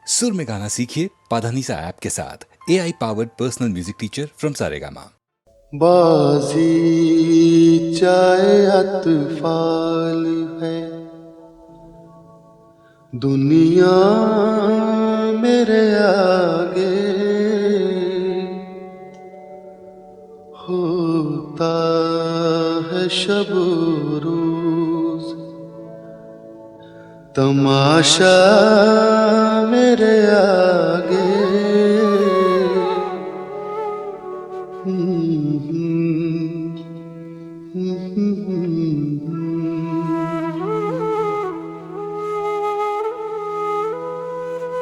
सुर में गाना सीखिए पाधानीसा ऐप के साथ। AI powered personal music teacher from Saregama. बाजी चाहे अतफाल है, दुनिया मेरे आगे होता है शब रोज, तमाशा मेरे आगे।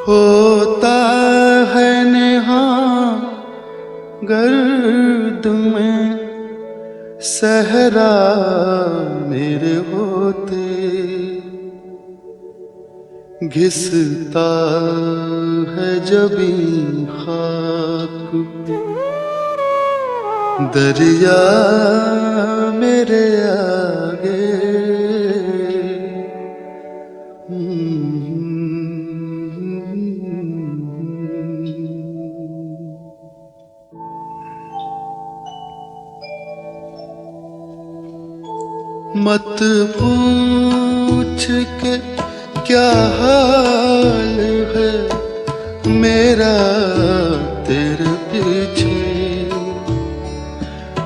होता है नेहा गर्द में सहरा मेरे होते, घिसता है जबी खाक दरिया मेरे आगे। मत पूछ के क्या हाल है मेरा तेरे पीछे,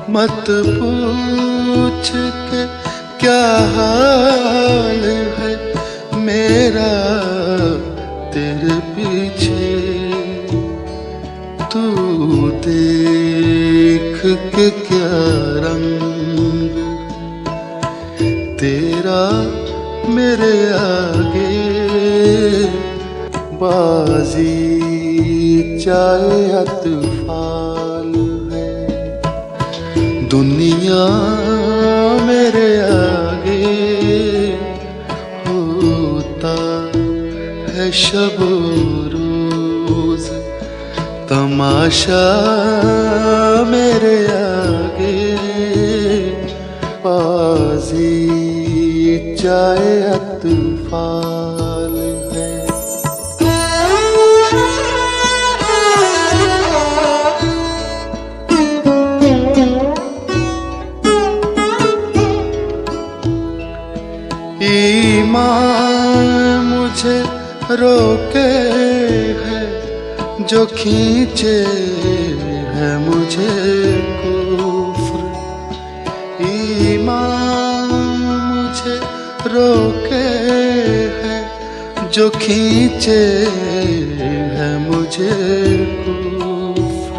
मत पूछ के क्या हाल है मेरा तेरे पीछे। तू देख के क्या रंग तेरा मेरे आगे, बाजी चाहे अतफाल है, दुनिया मेरे आगे होता है शब रोज, तमाशा मेरे आगे। बाजी चाहे अतफाल है। ईमान मुझे रोके है जो खींचे है मुझे कुफ्र, ईमान मुझे रोके है जो खींचे है मुझे कुफ्र।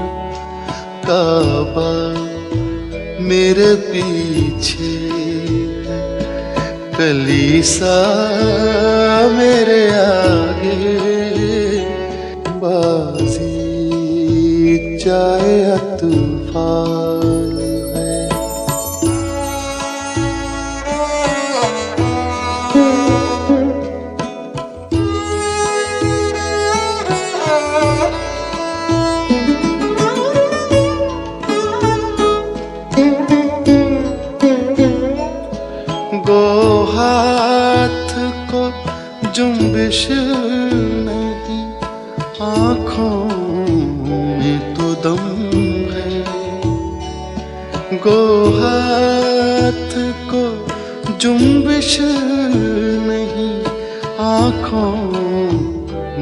काबा मेरे पीछे है, कलीसा मेरे आगे, बाजी चाहे अतफाल है। गो हाथ को जुम्बिश नहीं, आँखों में तो दम है। गो हाथ को जुम्बिश नहीं, आँखों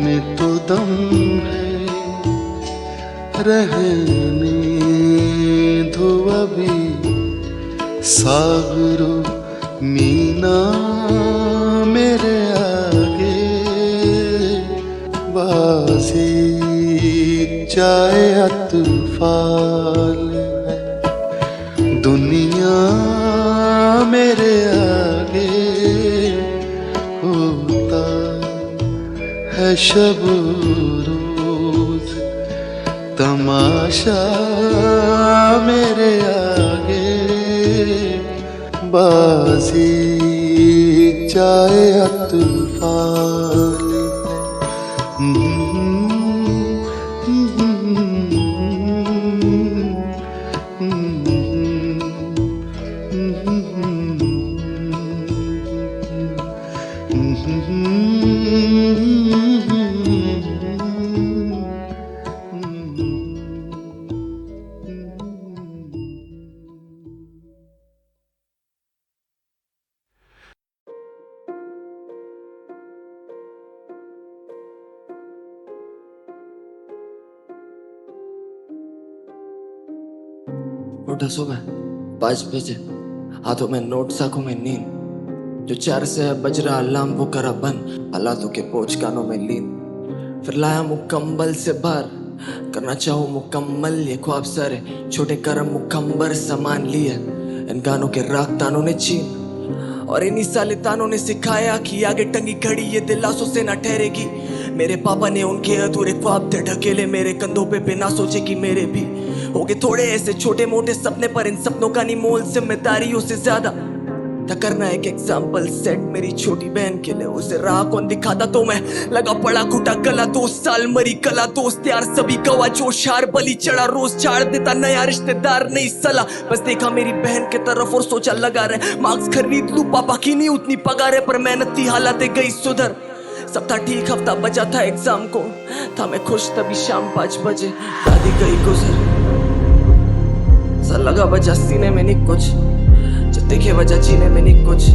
में तो दम है। रहने दो अभी सागरो मीना मेरे आगे, बाजी चाहे अतफाल है, दुनिया मेरे आगे होता है शब रोज, तमाशा मेरे आगे। बाजी चाहे अतफाल है। उठा सुबह 5 बजे, हाथों में नोट आंखों में नींद, जो 4 से बज रहा अलार्म वो करा बंद, हालातों के पोंछ कानों में लीन। फिर लाया मुकम्मल से बार, करना चाहूँ मुकम्मल ये ख्वाब सारे, छोटे करम मुकम्मल सामान लिए, इन गानों के राग तानों ने छीन, और इन्हीं साले तानों ने सिखाया कि आगे टंगी घड़ी ये दिलासों से ना ठहरेगी। मेरे पापा ने उनके अधूरे ख्वाब थे ढकेले मेरे कंधों पे, बिना सोचे कि मेरे भी होगे थोड़े ऐसे छोटे मोटे सपने, पर इन सपनों का नहीं मोल जिम्मेदारियों से ज्यादा था करना एक एग्जाम्पल सेट मेरी छोटी बहन के लिए। उसे राह कौन दिखाता तो मैं लगा पड़ा घुटा गला, 2 साल मरी कला, दोस्त यार सभी गवा, जोश हार बलि चढ़ा, रोज झाड़ देता नया रिश्तेदार नहीं सला। बस देखा मेरी बहन के तरफ और सोचा लगा रहे मार्क्स खरीद लूं, पापा की नहीं उतनी पगार है, पर मेहनत थी हालातें गई सुधर। सब था ठीक, हफ्ता बचा था एग्जाम को, था मैं खुश तभी शाम 5 बजे दादी गई गुजर। सा लगा बजा सीने में नहीं कुछ, जब देखे वजह जीने में नहीं कुछ।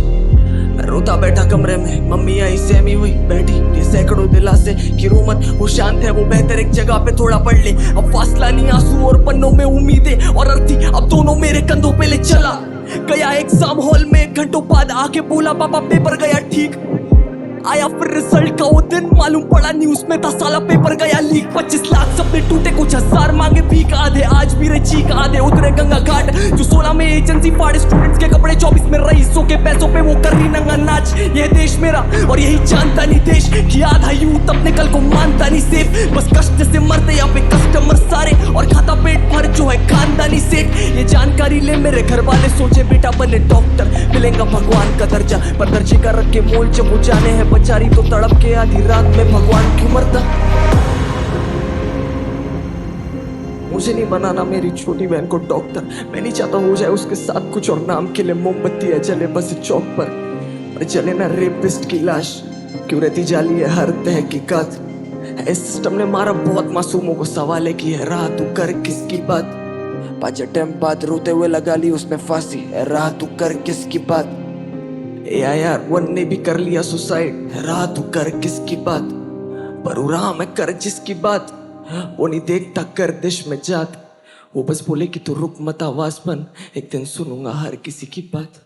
मैं रोता बैठा कमरे में, मम्मी आई सहमी हुई बैठी, ये सैकड़ों दिलासे की रोमत, वो शांत है वो बेहतर एक जगह पे थोड़ा पढ़ ले। अब फासला नहीं आंसू और पन्नों में उम्मीदें और अर्थी, अब दोनों मेरे कंधों पे ले चला गया। एग्जाम हॉल में घंटों बाद आके बोला पापा पेपर गया ठीक, आया फिर रिजल्ट का वो दिन, मालूम पड़ा न्यूज में था साला पेपर गया लीक। 25 लाख सपने टूटे, कुछ हजार मांगे भीख, आधे आज भी रहे चीख, आधे उतरे गंगा घाट। जो 16 में एजेंसी फाड़े स्टूडेंट्स के कपड़े, 24 में रईसों के पैसों पे वो कर रही नंगा नाच। ये देश मेरा और यही जानता नहीं देश कि आधा यूथ अपने कल को मानता नहीं सेफ, बस कष्ट से मरते यहाँ पे कस्टमर सारे, और खाता पेट भर जो है खानदानी सेठ। ये जानकारी ले मेरे घर वाले, सोचे बेटा बने डॉक्टर, मिलेगा भगवान का दर्जा, पर दर्जे का रख के मोल जब वो जाने हैं बेचारी तो तड़प के आधी रात में भगवान क्यों मरता। मुझे नहीं बनाना मेरी छोटी बहन को डॉक्टर, मैं नहीं चाहता हो जाए उसके साथ कुछ और नाम के लिए मोमबत्तियां जले बस चौक पर जले ना रेपिस्ट की लाश, क्यों रहती जाली है हर तहकीकात। इस सिस्टम ने मारा बहुत मासूमों को, सवाल है कि है राह तू कर किसकी बात। 5 टाइम बाद रोते हुए लगा ली उसने फांसी, है राह तू कर किसकी बात। AIR 1 ने भी कर लिया सुसाइड, राह तू कर किसकी बात। पर रहा मैं कर जिसकी बात, वो नहीं देखता गर्दिश में जात, वो बस बोले कि तू रुक मत आवाज बन, एक दिन सुनूंगा हर किसी की बात।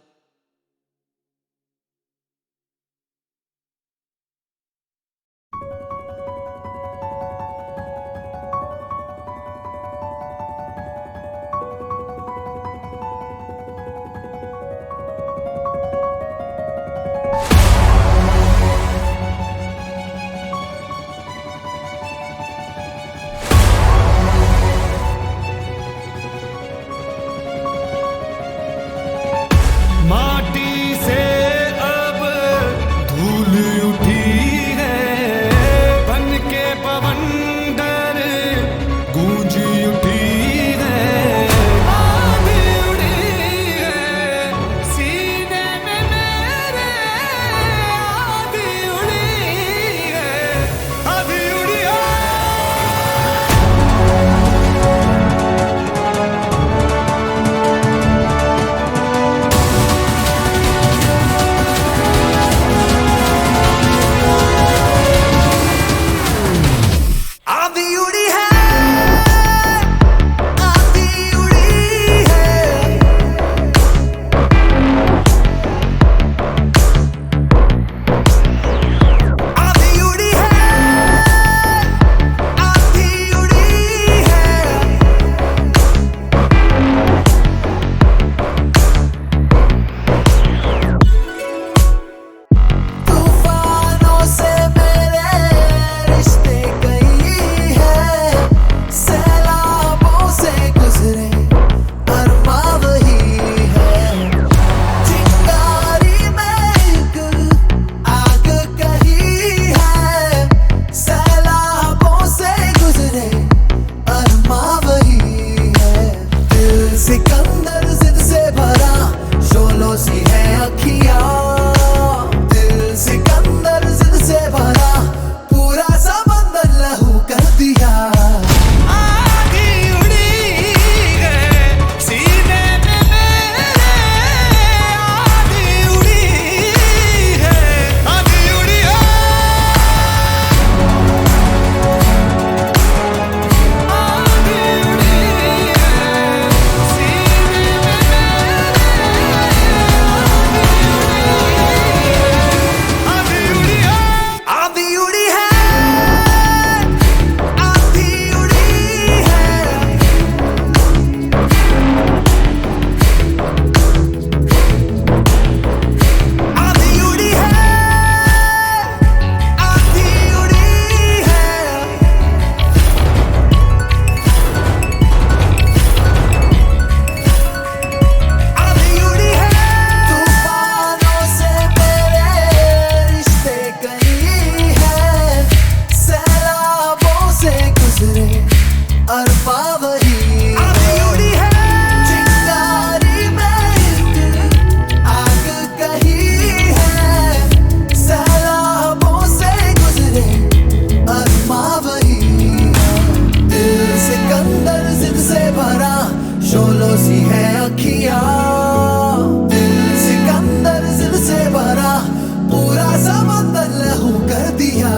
माटी से अब धूल उठी है, बन के पवंडर गूंज उठी है। आधी उड़ी है सीने में मेरे, आधी उड़ी है, आधी उड़ी है। आधी उड़ी है, आधी उड़ी है, आधी उड़ी है, आधी उड़ी है। तूफानों से मेरे रिश्ते गई है, सैलाबों से गुजरे अरमा वही है। चिंगारी में एक आग कही है, सैलाबों से गुजरे अरमा वही है। दिल सिकंदर जिद से भरा, शोलों सी है अखियाँ। दिल सिकंदर जिद से भरा, पूरा समंदर अरमा वही है। चिंगारी में दिल आग कही है, सैलाबों से गुजरे अरमा वही है। दिल सिकंदर जिद से भरा, शोलों सी है अखियां। दिल सिकंदर जिद से भरा, पूरा समंदर लहू कर दिया।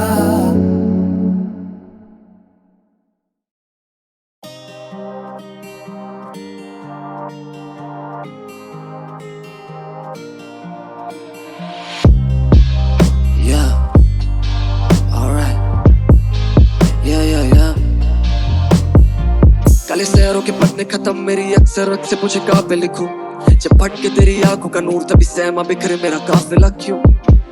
काले शहरों के पन्ने खत्म मेरी अक्सरत से, मुझे काफे लिखूं जब भटके तेरी आंखों का नूर, तभी सहमा बिखरे मेरा काफिला क्यों।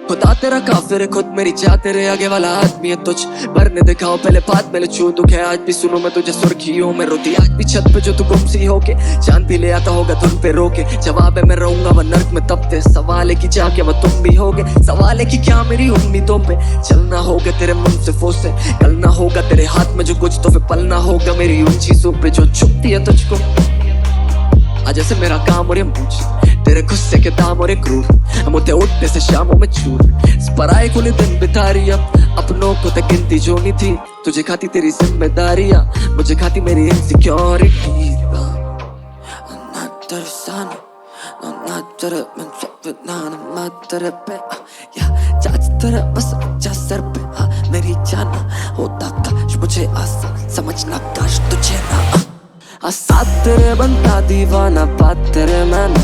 खुदा तेरा काफिर है, खुद मेरी चाह तेरे आगे वाला आदमी है तुझ भरने दिखाओ पहले बात में छू। दुख है आज भी सुनो मैं तुझे सुर्खियों में रोती, आज भी छत पे जो तू गुमसी होके चांद भी ले आता होगा धुन पे रोके। जवाब है मैं रहूंगा वह नर्क में तपते, सवाल है कि चाह क्या वह तुम भी होगे, सवाल है कि क्या मेरी उम्मीदों पे चलना होगा तेरे मन से फोसे, कलना होगा तेरे हाथ में जो कुछ तो फिर पलना होगा मेरी उन चीजों पे जो छुपती है तुझको। आज ऐसे मेरा काम और ये मूछ तेरे गुस्से के दाम और एक क्रूर, मुझे उठने से शामों में चूर पराए खुले दिन बिता रही अपनों को तक गिनती जो नहीं थी। तुझे खाती तेरी जिम्मेदारियां, मुझे खाती मेरी इनसिक्योरिटी। मेरी जाना होता काश मुझे आसान समझना, काश तुझे ना साथ तेरे बनता दीवाना, बात तेरे मैं ना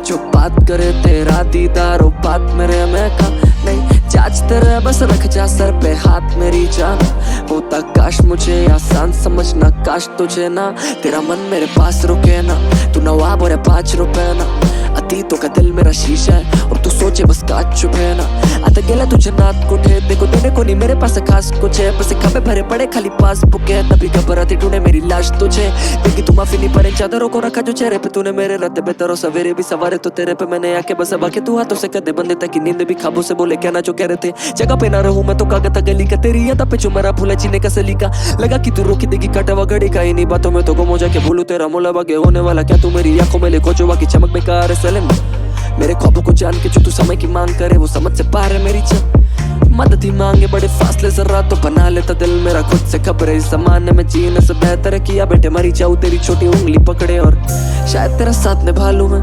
जो बात करे तेरा दीदार, वो बात मेरे में का नहीं। जांच तेरे बस रख जा सर पे हाथ मेरी जाना, होता काश मुझे आसान समझना, काश तुझे ना तेरा मन मेरे पास रुके ना। तू नवाब और 5 रुपए ना, अतीतों का दिल मेरा शीशा है और तू सोचे बस काच चुपे ना। आता गेला तुझे नात कोठे, देखो देने को नहीं मेरे पास खास कुछ है, बस खबे भरे पड़े खाली पासबुक है। तभी घबराती ढूंढे मेरी लाश तुझे देखी, तू माफी नहीं पड़े चादरों को रखा जो चेहरे पे तूने मेरे रात बेतरो सवेरे भी सवारे तो तेरे पे मैंने आके बस अब आके तू हाथों से कदे बंदे तक की नींद भी खाबों से बोले क्या ना जो कह रहे थे। जगह पे ना रहूं मैं तो कागज गली का, तेरी याद पे जो मेरा भूला जीने का सलीका, लगा कि तू रोकी देगी कटवा घड़ी का, इन्हीं बातों में तो गुम हो जाके भूलू तेरा मोला बागे होने वाला क्या। तू मेरी आंखों में लिखो जो की चमक बेकार है सलेम, मेरे ख्वाबों को जान के जो तू समय की मांग करे वो समझ से पार है मेरी चाह। मदद ही मांगे बड़े फासले जरा तो बना लेता दिल मेरा खुद से, खबर है इस जमाने में जीने से बेहतर है किया बेटे मरी जाऊं तेरी छोटी उंगली पकड़े। और शायद तेरा साथ निभा लूं मैं,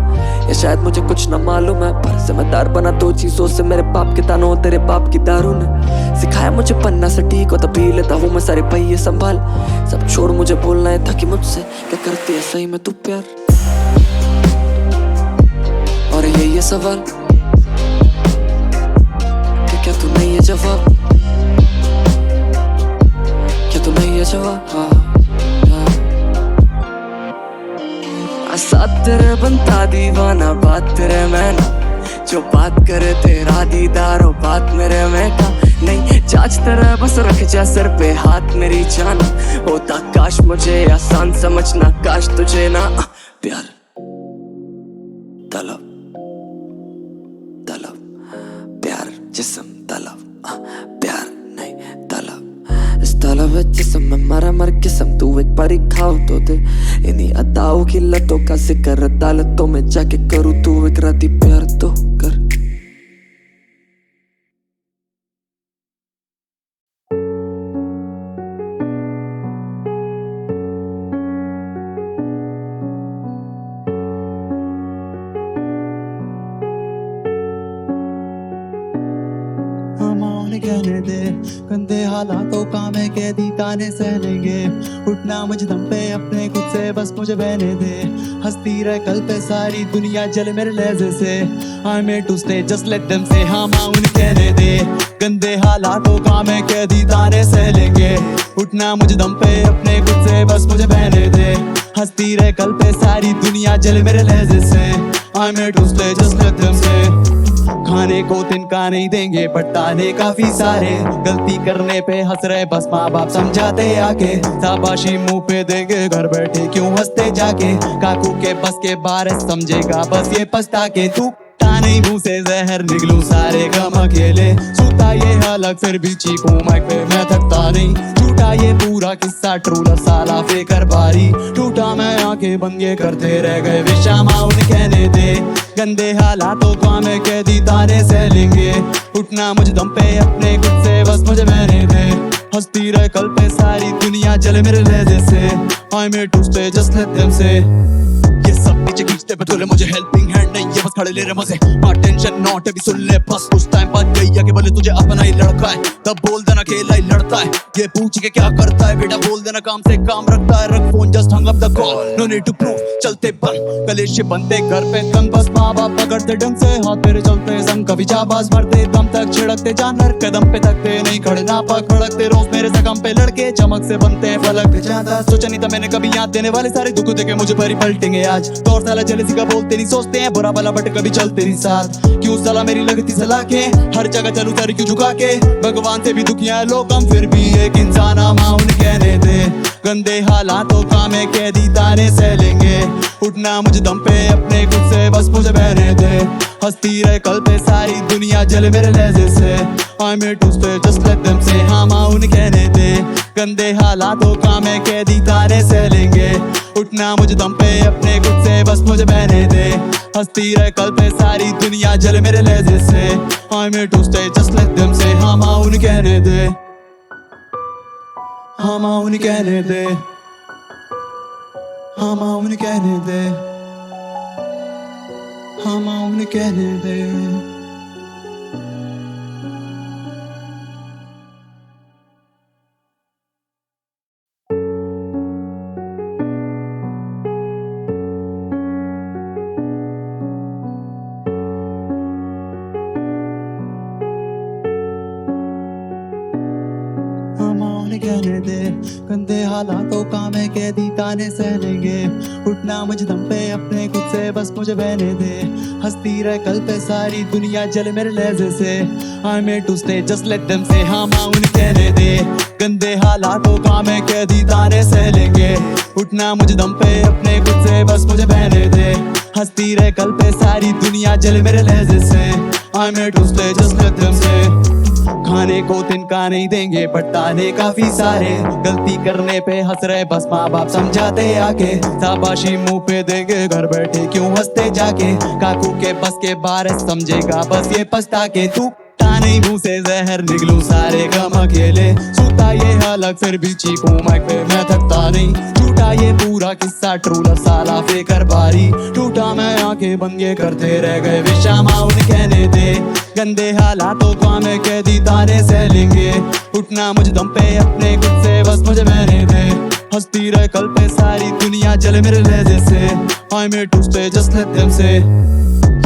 या शायद मुझे कुछ ना मालूम है, पर जिम्मेदार बना 2 चीजों से, मेरे बाप के तानों तेरे बाप की दारू ने सिखाया मुझे पन्ना से ठीक हो तभी लेता हूँ मैं सारे पहिए संभाल। सब छोड़ मुझे बोलना है था कि मुझसे क्या करती है सही में तू प्यार, और यही है सवाल कि क्या तू नहीं है जवाब, क्या तू नहीं है जवाब। साथ तेरे बनता दीवाना, बात तेरे में ना जो बात करे तेरा दीदार, हो बात मेरे में का नहीं। जांच तेरे बस रख जा सर पे हाथ मेरी जाना, होता काश मुझे आसान समझना, काश तुझे ना प्यार तलब तलब प्यार जिस्म तलब प्यार नहीं तलब। इस तलब है जिस्म में मरा मर किस्म, तू एक बारी खाओ तो दे इन्हीं अदाओं की लतों का जिक्र अदालतों में जाके करूँ, तू एक राती प्यार तो कर। कहने दे गंदे हालातों का मैं कैदी ताने सहनेंगे, उठना मुझ दम पे अपने खुद से बस मुझे बहने दे। हंसती रह कल पे सारी दुनिया जल मेरे लहजे से, I made to stay just let them say। हाँ माँ उन्हें कहने दे गंदे हालातों का मैं कैदी ताने सह लेंगे, उठना मुझ दम पे अपने खुद से बस मुझे बहने दे। हंसती रह कल पे सारी दुनिया जल मेरे लहजे से, I made to stay just let them say। खाने को तिनका नहीं देंगे बट ताने काफी सारे, गलती करने पे हंस रहे बस माँ बाप समझाते आके, शाबाशी मुंह पे देंगे घर बैठे क्यों हंसते जाके। काकू के बस के बारे समझेगा बस ये पछता के, तू नहीं मुंह से जहर निकलूं सारे गम अकेले। सूता ये अलग फिर भी चीखूं माइक पे मैं थकता नहीं, झूठा ये पूरा किस्सा ट्रूलर साला फेक आंखें बंद ये करते रह गए विशामा उन्हें कहने दे गंदे हालातों को हमें कैदी ताने से लेंगे उठना मुझे दम पे अपने खुद से बस मुझे बहने दे हंसती रहे कल पे सारी दुनिया चले मेरे लहजे से I made to stay just let them say ये सब नीचे खींचते पे तुले मुझे हेल्पिंग हैंड नहीं ये बस खड़े ले रहे मजे टेंशन नॉट अभी सुन ले बस कुछ टाइम बाद गई आके बोले तुझे अपना ही लड़का है तब बोल देना अकेला ही लड़ता है ये पूछ के क्या करता है बेटा बोल देना काम से काम रखता है रख phone just hang up the call no need to prove चलते बन कलेश बनते घर पे तंग बस माँ बाप पकड़ते ढंग से हाथ मेरे चलते संग कभी जाबाज मरते दम तक छिड़कते जानवर कदम पे थकते नहीं खड़े ना पकड़ते रोज मेरे से कम पे लड़के चमक से बनते हैं फलक ज्यादा सोचा नहीं था मैंने कभी याद देने वाले सारे दुख देखे मुझे भरी पलटेंगे आज तो और साला जलेसी का बोलते नहीं सोचते हैं बुरा भला बट कभी चलते नहीं साथ क्यों साला मेरी लगती सलाह के हर जगह चलू सर क्यों झुका के भगवान से भी दुखिया लोग हम फिर भी एक इंसान हम उन्हें कहने दे गंदे हालातों का मैं कैदी ताने सह लेंगे उठना मुझे दम पे अपने खुद से बस मुझे बहने दे हंसती रहे कल पे सारी दुनिया जले मेरे लहजे से I made to stay just let them say हाँ उन्हें कहने दे गंदे हालातों का मैं कैदी ताने सह लेंगे उठना मुझे दम पे अपने खुद से बस मुझे बहने दे हंसती रहे कल पे सारी दुनिया जले मेरे लहजे से I made to stay just let them say हाँ उन्हें कहने दे हाँ उन्हें कहने दे हाँ उन्हें कहने दे हाँ उन्हें कहने दे कहने दे गंदे हालातों का मैं कैदी ताने सह लेंगे उठना मुझे दम पे अपने खुद से बस मुझे बहने दे हंसती रहे कल पे सारी दुनिया जले मेरे लहजे से I made to stay just let them say हाँ उन्हें कहने दे गंदे हालातों का मैं कैदी ताने सह लेंगे उठना मुझे दम पे अपने खुद से बस मुझे बहने दे हंसती रहे कल पे सारी दुनिया जले मेरे लहजे से I made to stay just let them say खाने को तिनका नहीं देंगे बट ताने काफी सारे गलती करने पे हंस रहे बस माँ बाप समझाते आके शाबाशी मुंह पे देंगे घर बैठे क्यों हंसते जाके काकू के बस के बारे समझेगा बस ये पछता के तू नहीं मुंह से जहर निकलूं सारे गम अकेले सूता ये हालत फिर भी चीखूं माइक पे मैं थकता नहीं झूठा ये पूरा किस्सा ट्रूलर साला फेकर बारी टूटा मैं आंखें बंद ये करते रह गए विशामा उन्हें कहने दे गंदे हालातों को हमें कैदी ताने सह लेंगे उठना मुझे दम पे अपने खुद से बस मुझे बहने दे हंसती रहे कल पे सारी दुनिया जले मेरे लहजे से I made to stay just let them say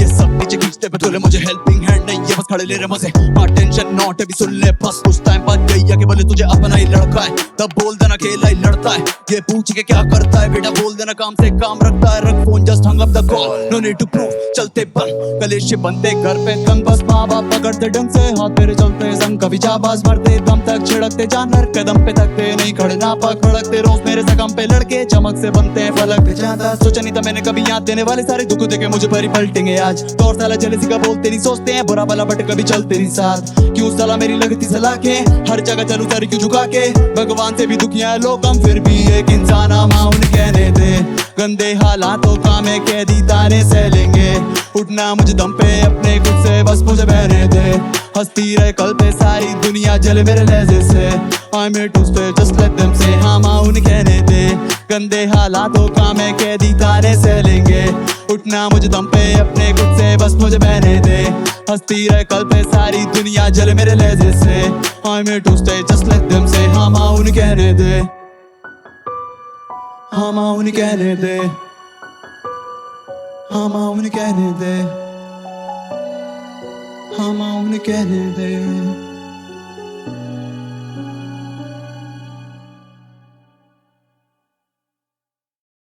ये सब नीचे खींचते पे तुले मुझे हेल्पिंग हैंड नहीं ये बस खड़े ले रहे मजे टेंशन नॉट अभी सुन ले बस कुछ टाइम बाद गई आके बोले तुझे अपना ही लड़का है तब बोल देना अकेला ही लड़ता है ये पूछ के क्या करता है बेटा बोल देना काम से काम रखता है रख phone just hang up the call no need to prove चलते बन कलेश बनते घर पे तंग बस माँ बाप पकड़ते ढंग से हाथ मेरे चलते संग कभी जाबाज मरते दम तक छिड़कते जानवर कदम पे थकते नहीं खड़े ना पकड़ते रोज मेरे से कम पे लड़के चमक से बनते हैं फलक ज्यादा सोचा नहीं था मैंने कभी याद देने वाले सारे दुख देखे मुझे भरी पलटेंगे आज तो और साला जलेसी का बोलते नहीं सोचते हैं बुरा भला बट कभी चलते नहीं साथ क्यों साला मेरी लगती सलाह के हर जगह चलू सर क्यों झुका के भगवान से भी दुखिया लोग हम फिर भी एक इंसान हम उन्हें कहने दे गंदे हालातों का मैं कैदी ताने सह लेंगे उठना मुझे दम पे अपने खुद से बस मुझे बहने दे हंसती रहे कल पे सारी दुनिया जले मेरे लहजे से I made to stay just let them say हाँ उन्हें कहने दे गंदे हालातों का मैं कैदी ताने सह लेंगे उठना मुझे दम पे अपने खुद से बस मुझे बहने दे हंसती रहे कल पे सारी दुनिया जले मेरे लहजे से I made to stay just let them say हाँ उन्हें कहने दे हाँ उन्हें कहने दे हाँ उन्हें कहने दे हाँ उन्हें कहने दे